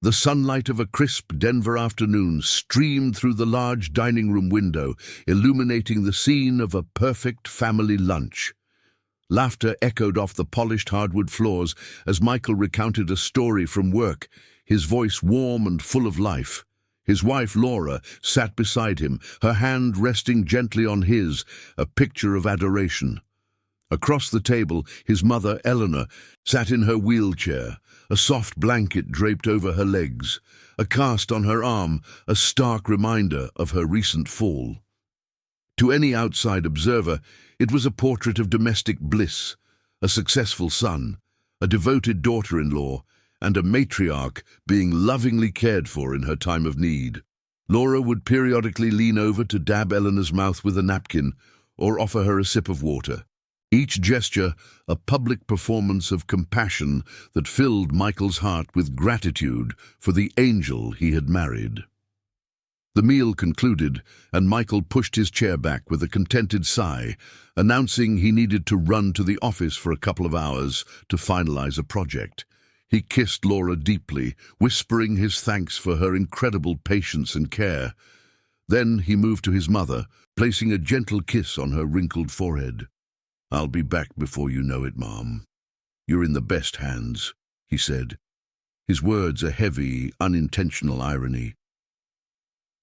The sunlight of a crisp Denver afternoon streamed through the large dining room window, illuminating the scene of a perfect family lunch. Laughter echoed off the polished hardwood floors as Michael recounted a story from work, his voice warm and full of life. His wife, Laura, sat beside him, her hand resting gently on his, a picture of adoration. Across the table, his mother, Eleanor, sat in her wheelchair, a soft blanket draped over her legs, a cast on her arm, a stark reminder of her recent fall. To any outside observer, it was a portrait of domestic bliss, a successful son, a devoted daughter-in-law, and a matriarch being lovingly cared for in her time of need. Laura would periodically lean over to dab Eleanor's mouth with a napkin or offer her a sip of water. Each gesture a public performance of compassion that filled Michael's heart with gratitude for the angel he had married. The meal concluded, and Michael pushed his chair back with a contented sigh, announcing he needed to run to the office for a couple of hours to finalize a project. He kissed Laura deeply, whispering his thanks for her incredible patience and care. Then he moved to his mother, placing a gentle kiss on her wrinkled forehead. "I'll be back before you know it, Mom. You're in the best hands," he said, his words a heavy, unintentional irony.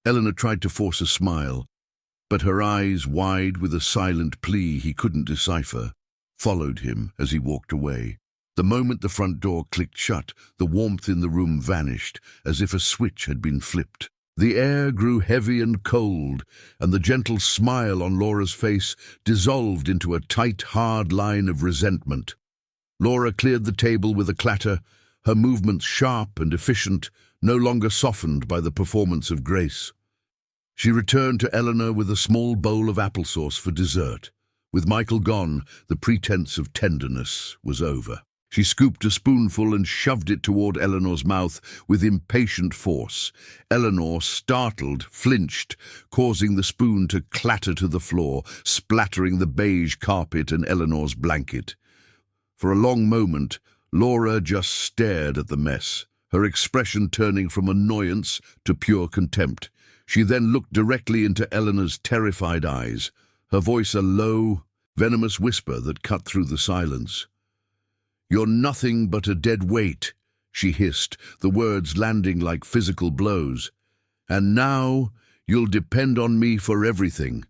Eleanor tried to force a smile, but her eyes, wide with a silent plea he couldn't decipher, followed him as he walked away. The moment the front door clicked shut, the warmth in the room vanished, as if a switch had been flipped. The air grew heavy and cold, and the gentle smile on Laura's face dissolved into a tight, hard line of resentment. Laura cleared the table with a clatter, her movements sharp and efficient, no longer softened by the performance of grace. She returned to Eleanor with a small bowl of applesauce for dessert. With Michael gone, the pretense of tenderness was over. She scooped a spoonful and shoved it toward Eleanor's mouth with impatient force. Eleanor, startled, flinched, causing the spoon to clatter to the floor, splattering the beige carpet and Eleanor's blanket. For a long moment, Laura just stared at the mess, her expression turning from annoyance to pure contempt. She then looked directly into Eleanor's terrified eyes, her voice a low, venomous whisper that cut through the silence. "You're nothing but a dead weight," she hissed, the words landing like physical blows. "And now you'll depend on me for everything."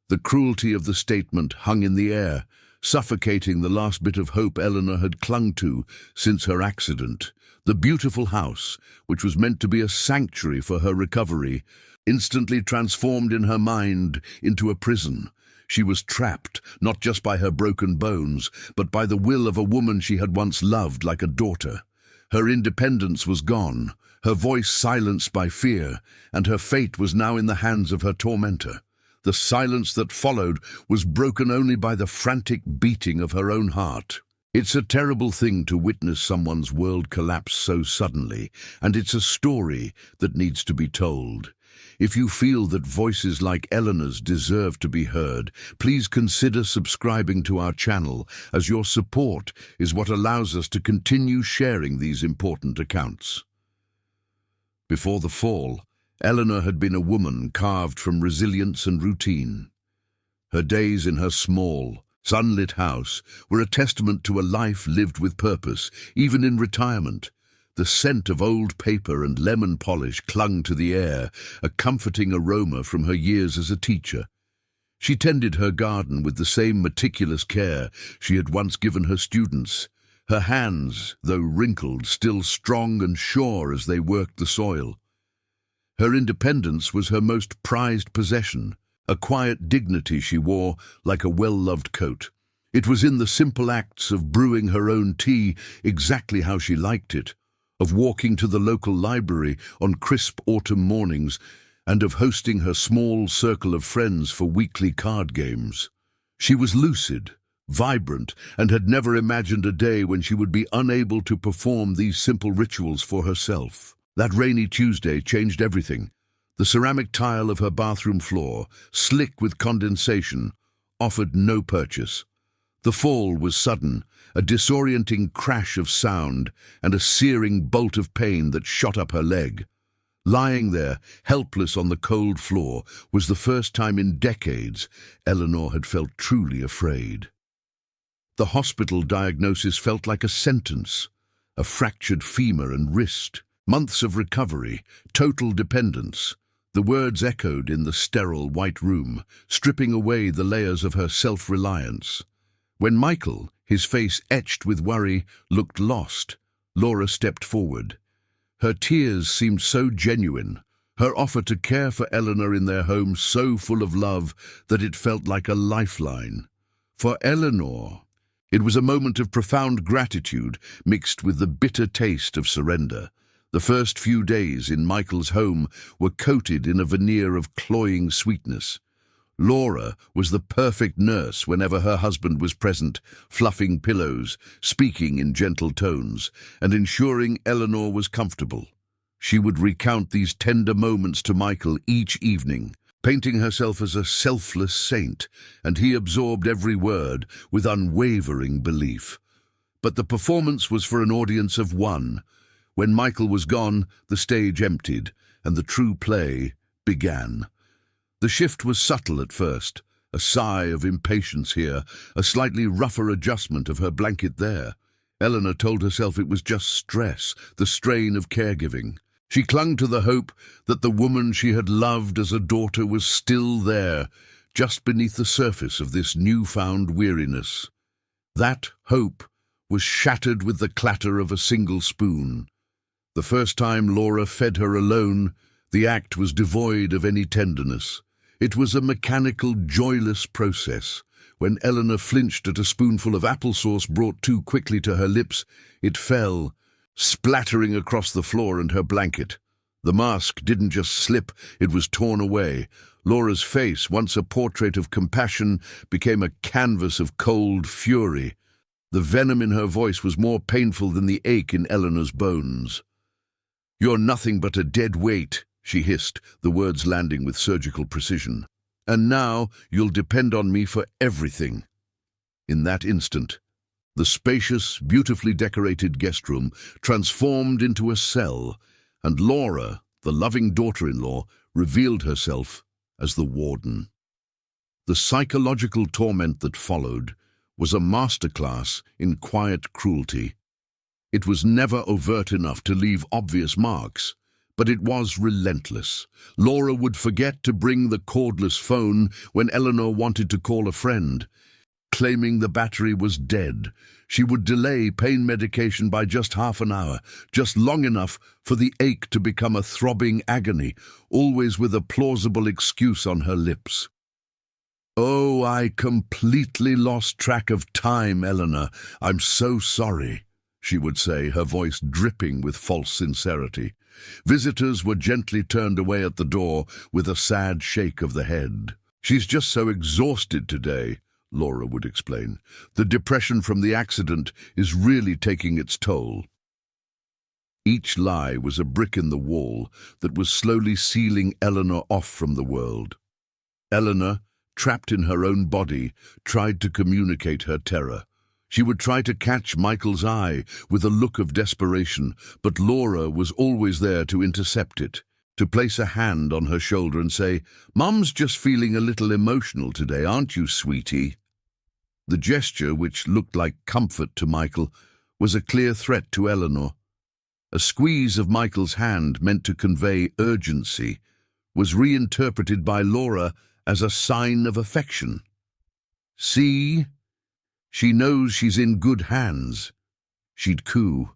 The cruelty of the statement hung in the air, suffocating the last bit of hope Eleanor had clung to since her accident. The beautiful house, which was meant to be a sanctuary for her recovery, instantly transformed in her mind into a prison. She was trapped, not just by her broken bones, but by the will of a woman she had once loved like a daughter. Her independence was gone, her voice silenced by fear, and her fate was now in the hands of her tormentor. The silence that followed was broken only by the frantic beating of her own heart. It's a terrible thing to witness someone's world collapse so suddenly, and it's a story that needs to be told. If you feel that voices like Eleanor's deserve to be heard, please consider subscribing to our channel, as your support is what allows us to continue sharing these important accounts. Before the fall, Eleanor had been a woman carved from resilience and routine. Her days in her small, sunlit house were a testament to a life lived with purpose, even in retirement. The scent of old paper and lemon polish clung to the air, a comforting aroma from her years as a teacher. She tended her garden with the same meticulous care she had once given her students, her hands, though wrinkled, still strong and sure as they worked the soil. Her independence was her most prized possession, a quiet dignity she wore like a well-loved coat. It was in the simple acts of brewing her own tea exactly how she liked it, of walking to the local library on crisp autumn mornings, and of hosting her small circle of friends for weekly card games. She was lucid, vibrant, and had never imagined a day when she would be unable to perform these simple rituals for herself. That rainy Tuesday changed everything. The ceramic tile of her bathroom floor, slick with condensation, offered no purchase. The fall was sudden, a disorienting crash of sound and a searing bolt of pain that shot up her leg. Lying there, helpless on the cold floor, was the first time in decades Eleanor had felt truly afraid. The hospital diagnosis felt like a sentence: a fractured femur and wrist, months of recovery, total dependence. The words echoed in the sterile white room, stripping away the layers of her self-reliance. When Michael, his face etched with worry, looked lost, Laura stepped forward. Her tears seemed so genuine, her offer to care for Eleanor in their home so full of love that it felt like a lifeline. For Eleanor, it was a moment of profound gratitude mixed with the bitter taste of surrender. The first few days in Michael's home were coated in a veneer of cloying sweetness. Laura was the perfect nurse whenever her husband was present, fluffing pillows, speaking in gentle tones, and ensuring Eleanor was comfortable. She would recount these tender moments to Michael each evening, painting herself as a selfless saint, and he absorbed every word with unwavering belief. But the performance was for an audience of one. When Michael was gone, the stage emptied, and the true play began. The shift was subtle at first, a sigh of impatience here, a slightly rougher adjustment of her blanket there. Eleanor told herself it was just stress, the strain of caregiving. She clung to the hope that the woman she had loved as a daughter was still there, just beneath the surface of this newfound weariness. That hope was shattered with the clatter of a single spoon. The first time Laura fed her alone, the act was devoid of any tenderness. It was a mechanical, joyless process. When Eleanor flinched at a spoonful of applesauce brought too quickly to her lips, it fell, splattering across the floor and her blanket. The mask didn't just slip, it was torn away. Laura's face, once a portrait of compassion, became a canvas of cold fury. The venom in her voice was more painful than the ache in Eleanor's bones. "You're nothing but a dead weight," she hissed, the words landing with surgical precision. "And now you'll depend on me for everything." In that instant, the spacious, beautifully decorated guest room transformed into a cell, and Laura, the loving daughter-in-law, revealed herself as the warden. The psychological torment that followed was a masterclass in quiet cruelty. It was never overt enough to leave obvious marks, but it was relentless. Laura would forget to bring the cordless phone when Eleanor wanted to call a friend, claiming the battery was dead. She would delay pain medication by just half an hour, just long enough for the ache to become a throbbing agony, always with a plausible excuse on her lips. "Oh, I completely lost track of time, Eleanor. I'm so sorry," she would say, her voice dripping with false sincerity. Visitors were gently turned away at the door with a sad shake of the head. "She's just so exhausted today," Laura would explain. "The depression from the accident is really taking its toll." Each lie was a brick in the wall that was slowly sealing Eleanor off from the world. Eleanor, trapped in her own body, tried to communicate her terror. She would try to catch Michael's eye with a look of desperation, but Laura was always there to intercept it, to place a hand on her shoulder and say, "Mum's just feeling a little emotional today, aren't you, sweetie?" The gesture, which looked like comfort to Michael, was a clear threat to Eleanor. A squeeze of Michael's hand meant to convey urgency was reinterpreted by Laura as a sign of affection. "See? She knows she's in good hands." She'd coo,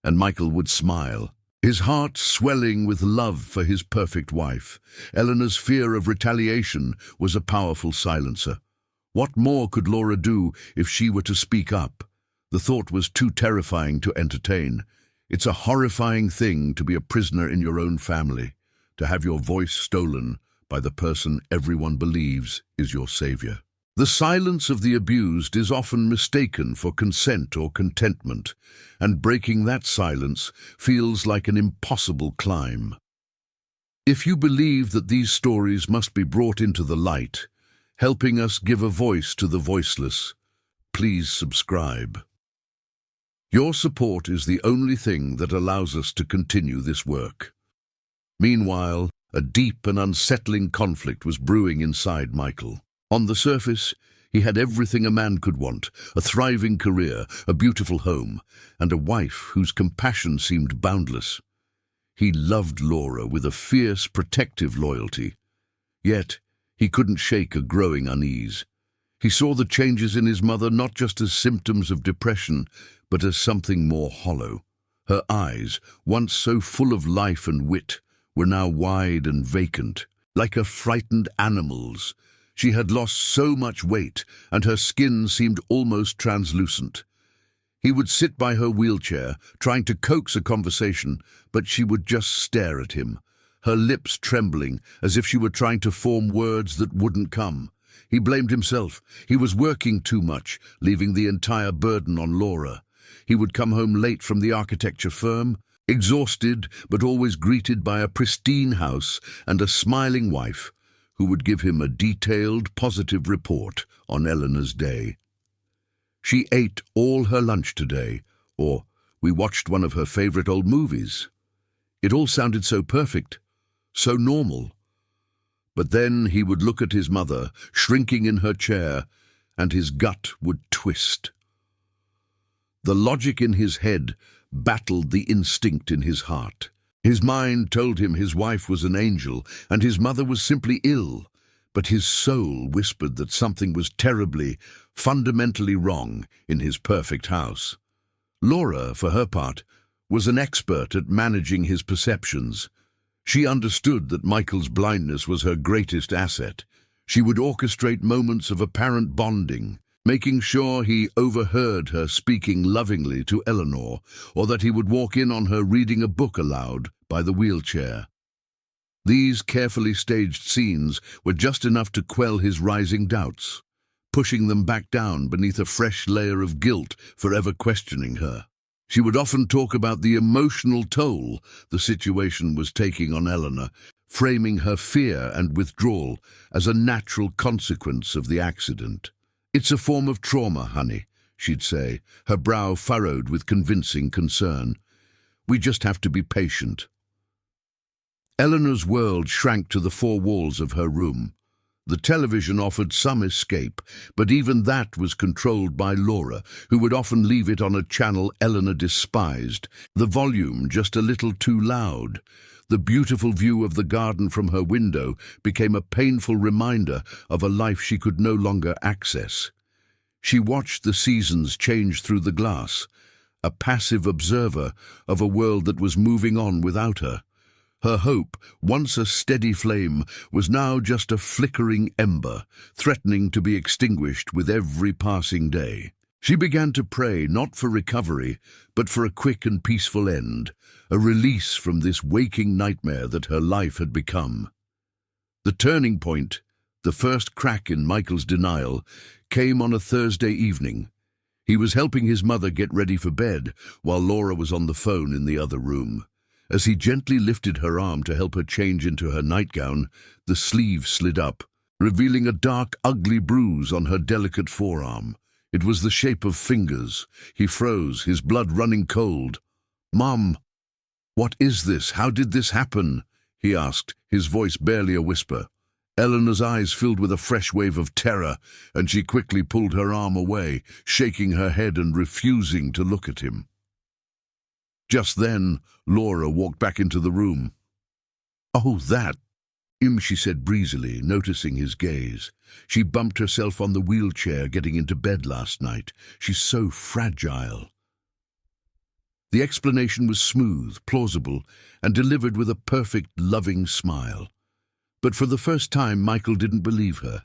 and Michael would smile, his heart swelling with love for his perfect wife. Eleanor's fear of retaliation was a powerful silencer. What more could Laura do if she were to speak up? The thought was too terrifying to entertain. It's a horrifying thing to be a prisoner in your own family, to have your voice stolen by the person everyone believes is your savior. The silence of the abused is often mistaken for consent or contentment, and breaking that silence feels like an impossible climb. If you believe that these stories must be brought into the light, helping us give a voice to the voiceless, please subscribe. Your support is the only thing that allows us to continue this work. Meanwhile, a deep and unsettling conflict was brewing inside Michael. On the surface, he had everything a man could want: a thriving career, a beautiful home, and a wife whose compassion seemed boundless. He loved Laura with a fierce, protective loyalty. Yet, he couldn't shake a growing unease. He saw the changes in his mother not just as symptoms of depression, but as something more hollow. Her eyes, once so full of life and wit, were now wide and vacant, like a frightened animal's. She had lost so much weight, and her skin seemed almost translucent. He would sit by her wheelchair, trying to coax a conversation, but she would just stare at him, her lips trembling as if she were trying to form words that wouldn't come. He blamed himself. He was working too much, leaving the entire burden on Laura. He would come home late from the architecture firm, exhausted but always greeted by a pristine house and a smiling wife who would give him a detailed, positive report on Eleanor's day. She ate all her lunch today, or we watched one of her favorite old movies. It all sounded so perfect, so normal. But then he would look at his mother, shrinking in her chair, and his gut would twist. The logic in his head battled the instinct in his heart. His mind told him his wife was an angel and his mother was simply ill, but his soul whispered that something was terribly, fundamentally wrong in his perfect house. Laura, for her part, was an expert at managing his perceptions. She understood that Michael's blindness was her greatest asset. She would orchestrate moments of apparent bonding, making sure he overheard her speaking lovingly to Eleanor, or that he would walk in on her reading a book aloud by the wheelchair. These carefully staged scenes were just enough to quell his rising doubts, pushing them back down beneath a fresh layer of guilt for ever questioning her. She would often talk about the emotional toll the situation was taking on Eleanor, framing her fear and withdrawal as a natural consequence of the accident. "It's a form of trauma, honey," she'd say, her brow furrowed with convincing concern. "We just have to be patient." Eleanor's world shrank to the four walls of her room. The television offered some escape, but even that was controlled by Laura, who would often leave it on a channel Eleanor despised, the volume just a little too loud. The beautiful view of the garden from her window became a painful reminder of a life she could no longer access. She watched the seasons change through the glass, a passive observer of a world that was moving on without her. Her hope, once a steady flame, was now just a flickering ember, threatening to be extinguished with every passing day. She began to pray not for recovery, but for a quick and peaceful end, a release from this waking nightmare that her life had become. The turning point, the first crack in Michael's denial, came on a Thursday evening. He was helping his mother get ready for bed, while Laura was on the phone in the other room. As he gently lifted her arm to help her change into her nightgown, the sleeve slid up, revealing a dark, ugly bruise on her delicate forearm. It was the shape of fingers. He froze, his blood running cold. "Mom, what is this? How did this happen?" he asked, his voice barely a whisper. Eleanor's eyes filled with a fresh wave of terror, and she quickly pulled her arm away, shaking her head and refusing to look at him. Just then, Laura walked back into the room. "Oh, that," she said breezily, noticing his gaze. "She bumped herself on the wheelchair getting into bed last night. She's so fragile." The explanation was smooth, plausible, and delivered with a perfect, loving smile. But for the first time, Michael didn't believe her.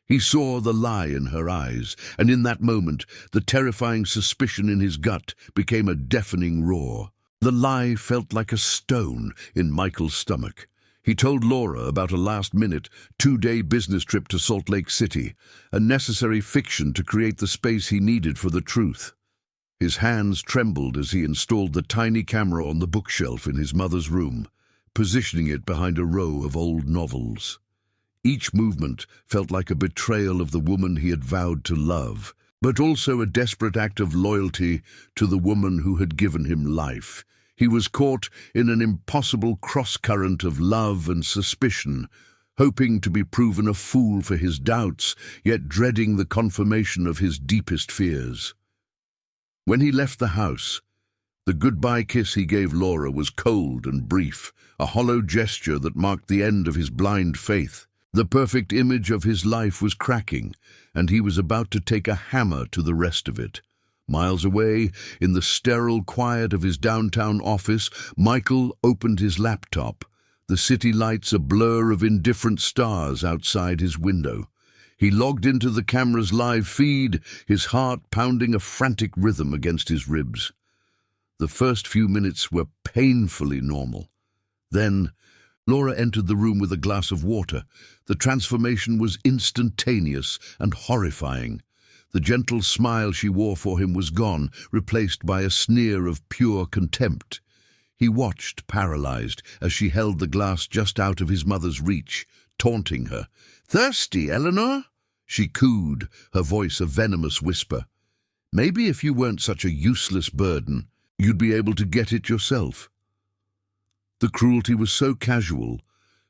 He saw the lie in her eyes, and in that moment, the terrifying suspicion in his gut became a deafening roar. The lie felt like a stone in Michael's stomach. He told Laura about a last-minute, 2-day business trip to Salt Lake City, a necessary fiction to create the space he needed for the truth. His hands trembled as he installed the tiny camera on the bookshelf in his mother's room, positioning it behind a row of old novels. Each movement felt like a betrayal of the woman he had vowed to love. but also a desperate act of loyalty to the woman who had given him life. He was caught in an impossible cross-current of love and suspicion, hoping to be proven a fool for his doubts, yet dreading the confirmation of his deepest fears. When he left the house, the goodbye kiss he gave Laura was cold and brief, a hollow gesture that marked the end of his blind faith. The perfect image of his life was cracking, and he was about to take a hammer to the rest of it. Miles away, in the sterile quiet of his downtown office, Michael opened his laptop, the city lights a blur of indifferent stars outside his window. He logged into the camera's live feed, his heart pounding a frantic rhythm against his ribs. The first few minutes were painfully normal. Then, Laura entered the room with a glass of water. The transformation was instantaneous and horrifying. The gentle smile she wore for him was gone, replaced by a sneer of pure contempt. He watched, paralyzed, as she held the glass just out of his mother's reach, taunting her. "Thirsty, Eleanor?" she cooed, her voice a venomous whisper. "Maybe if you weren't such a useless burden, you'd be able to get it yourself." The cruelty was so casual,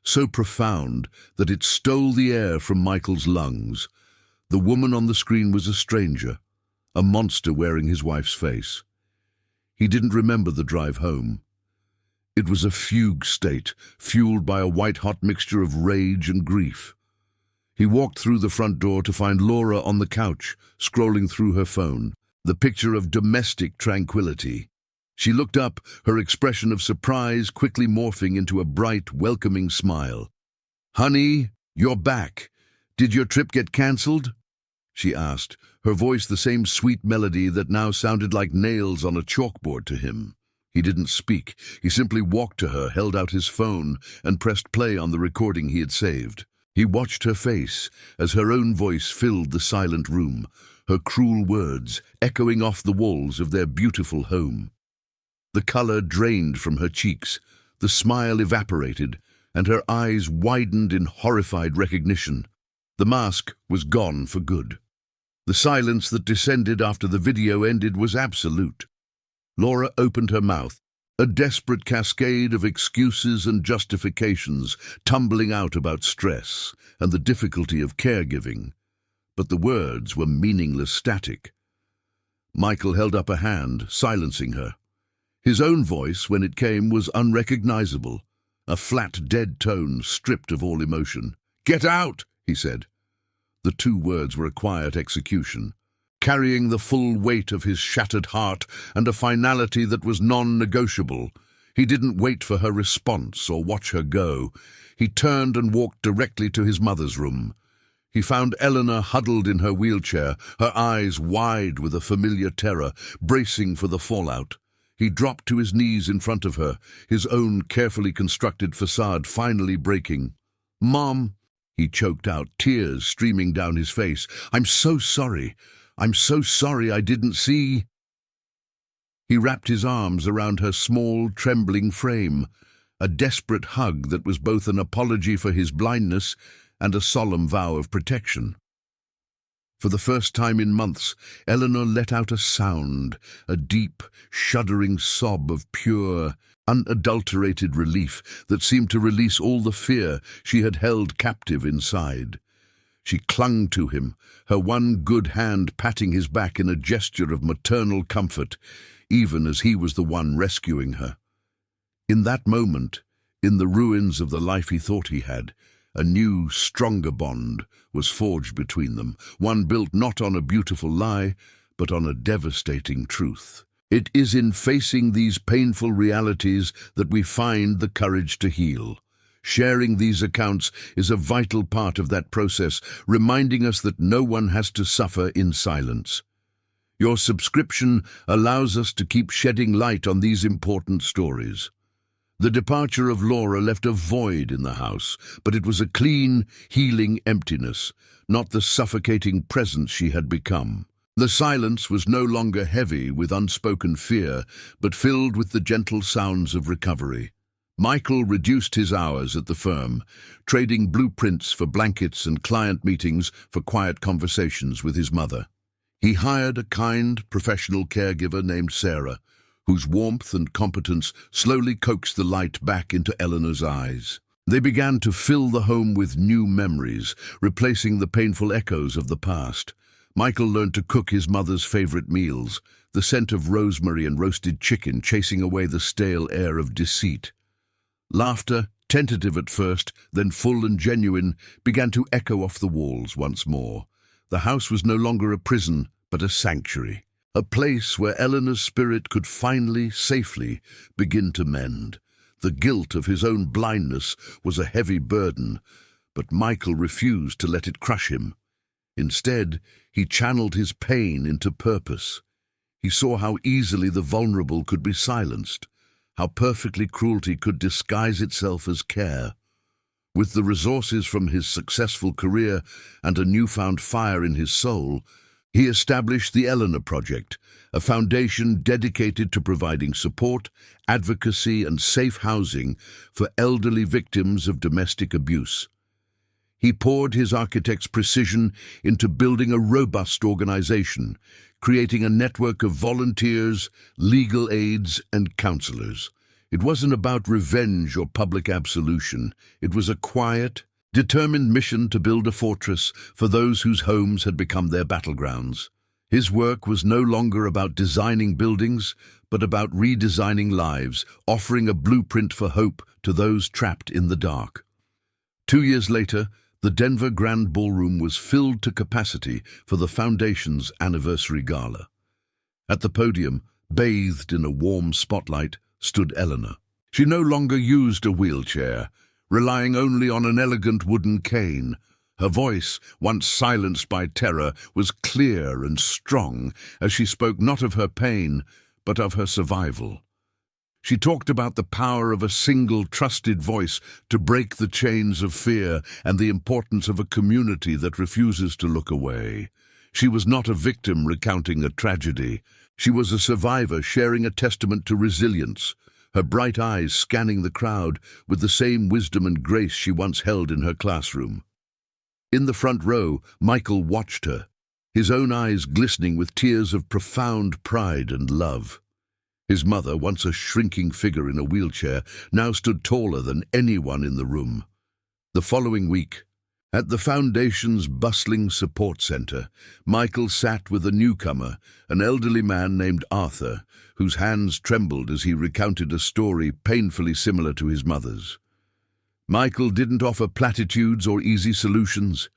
so profound, that it stole the air from Michael's lungs. The woman on the screen was a stranger, a monster wearing his wife's face. He didn't remember the drive home. It was a fugue state, fueled by a white-hot mixture of rage and grief. He walked through the front door to find Laura on the couch, scrolling through her phone, the picture of domestic tranquility. She looked up, her expression of surprise quickly morphing into a bright, welcoming smile. "Honey, you're back. Did your trip get cancelled?" she asked, her voice the same sweet melody that now sounded like nails on a chalkboard to him. He didn't speak. He simply walked to her, held out his phone, and pressed play on the recording he had saved. He watched her face as her own voice filled the silent room, her cruel words echoing off the walls of their beautiful home. The color drained from her cheeks, the smile evaporated, and her eyes widened in horrified recognition. The mask was gone for good. The silence that descended after the video ended was absolute. Laura opened her mouth, a desperate cascade of excuses and justifications tumbling out about stress and the difficulty of caregiving. But the words were meaningless static. Michael held up a hand, silencing her. His own voice, when it came, was unrecognizable, a flat, dead tone stripped of all emotion. "Get out!" he said. The two words were a quiet execution, carrying the full weight of his shattered heart and a finality that was non-negotiable. He didn't wait for her response or watch her go. He turned and walked directly to his mother's room. He found Eleanor huddled in her wheelchair, her eyes wide with a familiar terror, bracing for the fallout. He dropped to his knees in front of her, his own carefully constructed facade finally breaking. "Mom," he choked out, tears streaming down his face. "I'm so sorry. I'm so sorry I didn't see." He wrapped his arms around her small, trembling frame, a desperate hug that was both an apology for his blindness and a solemn vow of protection. For the first time in months, Eleanor let out a sound, a deep, shuddering sob of pure, unadulterated relief that seemed to release all the fear she had held captive inside. She clung to him, her one good hand patting his back in a gesture of maternal comfort, even as he was the one rescuing her. In that moment, in the ruins of the life he thought he had, a new, stronger bond was forged between them, one built not on a beautiful lie, but on a devastating truth. It is in facing these painful realities that we find the courage to heal. Sharing these accounts is a vital part of that process, reminding us that no one has to suffer in silence. Your subscription allows us to keep shedding light on these important stories. The departure of Laura left a void in the house, but it was a clean, healing emptiness, not the suffocating presence she had become. The silence was no longer heavy with unspoken fear, but filled with the gentle sounds of recovery. Michael reduced his hours at the firm, trading blueprints for blankets and client meetings for quiet conversations with his mother. He hired a kind, professional caregiver named Sarah, whose warmth and competence slowly coaxed the light back into Eleanor's eyes. They began to fill the home with new memories, replacing the painful echoes of the past. Michael learned to cook his mother's favorite meals, the scent of rosemary and roasted chicken chasing away the stale air of deceit. Laughter, tentative at first, then full and genuine, began to echo off the walls once more. The house was no longer a prison, but a sanctuary, a place where Eleanor's spirit could finally, safely, begin to mend. The guilt of his own blindness was a heavy burden, but Michael refused to let it crush him. Instead, he channeled his pain into purpose. He saw how easily the vulnerable could be silenced, how perfectly cruelty could disguise itself as care. With the resources from his successful career and a newfound fire in his soul, he established the Eleanor Project, a foundation dedicated to providing support, advocacy, and safe housing for elderly victims of domestic abuse. He poured his architect's precision into building a robust organization, creating a network of volunteers, legal aids, and counselors. It wasn't about revenge or public absolution. It was a quiet, determined mission to build a fortress for those whose homes had become their battlegrounds. His work was no longer about designing buildings, but about redesigning lives, offering a blueprint for hope to those trapped in the dark. 2 years later, the Denver Grand Ballroom was filled to capacity for the Foundation's anniversary gala. At the podium, bathed in a warm spotlight, stood Eleanor. She no longer used a wheelchair, relying only on an elegant wooden cane. Her voice, once silenced by terror, was clear and strong as she spoke not of her pain, but of her survival. She talked about the power of a single trusted voice to break the chains of fear and the importance of a community that refuses to look away. She was not a victim recounting a tragedy. She was a survivor sharing a testament to resilience, her bright eyes scanning the crowd with the same wisdom and grace she once held in her classroom. In the front row, Michael watched her, his own eyes glistening with tears of profound pride and love. His mother, once a shrinking figure in a wheelchair, now stood taller than anyone in the room. The following week, at the Foundation's bustling support center, Michael sat with a newcomer, an elderly man named Arthur, whose hands trembled as he recounted a story painfully similar to his mother's. Michael didn't offer platitudes or easy solutions.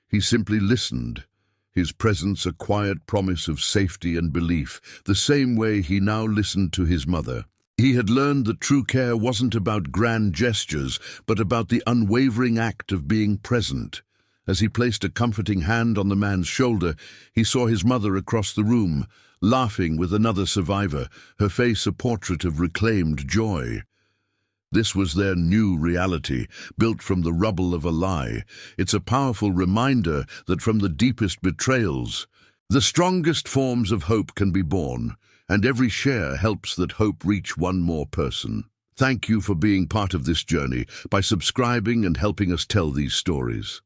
He simply listened, his presence a quiet promise of safety and belief, the same way he now listened to his mother. He had learned that true care wasn't about grand gestures, but about the unwavering act of being present. As he placed a comforting hand on the man's shoulder, he saw his mother across the room, laughing with another survivor, her face a portrait of reclaimed joy. This was their new reality, built from the rubble of a lie. It's a powerful reminder that from the deepest betrayals, the strongest forms of hope can be born, and every share helps that hope reach one more person. Thank you for being part of this journey by subscribing and helping us tell these stories.